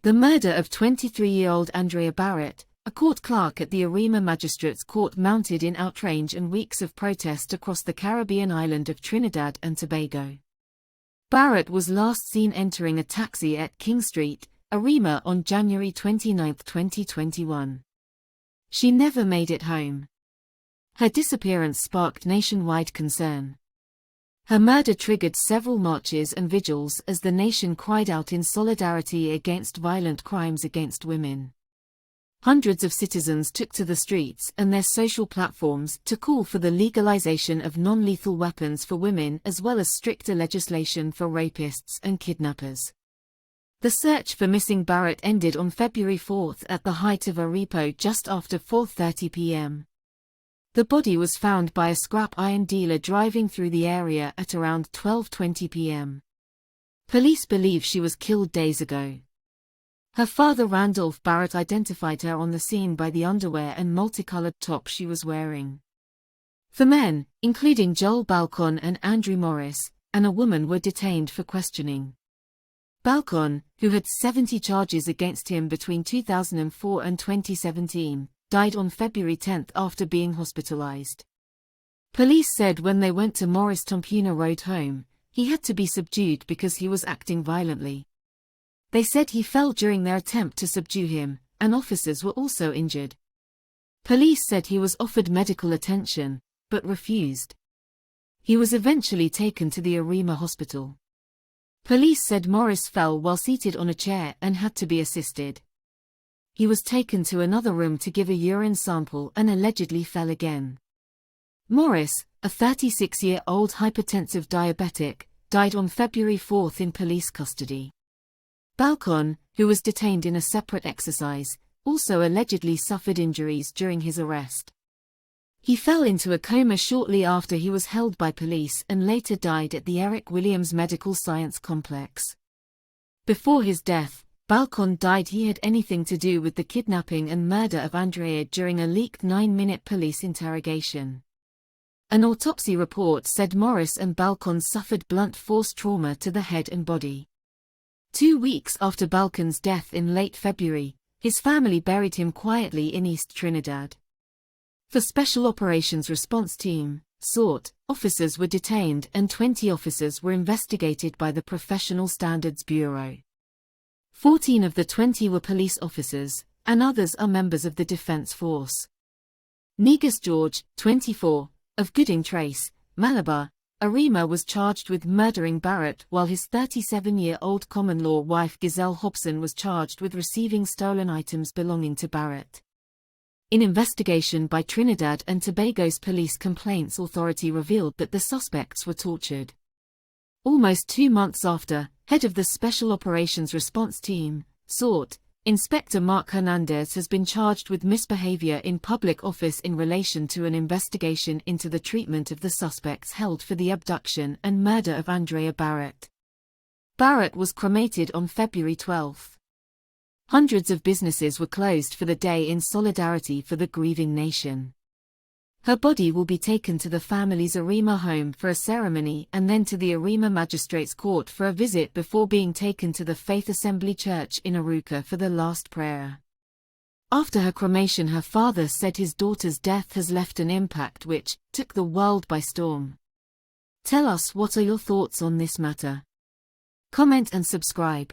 The murder of 23-year-old Andrea Bharatt, a court clerk at the Arima Magistrate's Court, mounted in outrage and weeks of protest across the Caribbean island of Trinidad and Tobago. Bharatt was last seen entering a taxi at King Street, Arima on January 29, 2021. She never made it home. Her disappearance sparked nationwide concern. Her murder triggered several marches and vigils as the nation cried out in solidarity against violent crimes against women. Hundreds of citizens took to the streets and their social platforms to call for the legalization of non-lethal weapons for women as well as stricter legislation for rapists and kidnappers. The search for missing Bharatt ended on February 4 at the height of a repo just after 4:30 p.m. The body was found by a scrap iron dealer driving through the area at around 12:20 p.m. Police believe she was killed days ago. Her father Randolph Bharatt identified her on the scene by the underwear and multicolored top she was wearing. The men, including Joel Balcon and Andrew Morris, and a woman were detained for questioning. Balcon, who had 70 charges against him between 2004 and 2017, died on February 10 after being hospitalized. Police said when they went to Morris' Tompuna Road home, he had to be subdued because he was acting violently. They said he fell during their attempt to subdue him, and officers were also injured. Police said he was offered medical attention, but refused. He was eventually taken to the Arima hospital. Police said Morris fell while seated on a chair and had to be assisted. He was taken to another room to give a urine sample and allegedly fell again. Morris, a 36-year-old hypertensive diabetic, died on February 4 in police custody. Balcon, who was detained in a separate exercise, also allegedly suffered injuries during his arrest. He fell into a coma shortly after he was held by police and later died at the Eric Williams Medical Science Complex. Before his death, Balcon died he had anything to do with the kidnapping and murder of Andrea during a leaked 9-minute police interrogation. An autopsy report said Morris and Balcon suffered blunt force trauma to the head and body. 2 weeks after Balcon's death in late February, his family buried him quietly in East Trinidad. The Special Operations Response Team, SORT, officers were detained and 20 officers were investigated by the Professional Standards Bureau. 14 of the 20 were police officers, and others are members of the Defense Force. Negus George, 24, of Gooding Trace, Malabar, Arima was charged with murdering Bharatt while his 37-year-old common-law wife Giselle Hobson was charged with receiving stolen items belonging to Bharatt. In investigation by Trinidad and Tobago's Police Complaints Authority revealed that the suspects were tortured. Almost 2 months after, head of the Special Operations Response Team, SORT, Inspector Mark Hernandez has been charged with misbehavior in public office in relation to an investigation into the treatment of the suspects held for the abduction and murder of Andrea Bharatt. Bharatt was cremated on February 12. Hundreds of businesses were closed for the day in solidarity for the grieving nation. Her body will be taken to the family's Arima home for a ceremony and then to the Arima Magistrate's Court for a visit before being taken to the Faith Assembly Church in Aruca for the last prayer. After her cremation, her father said his daughter's death has left an impact which took the world by storm. Tell us what are your thoughts on this matter. Comment and subscribe.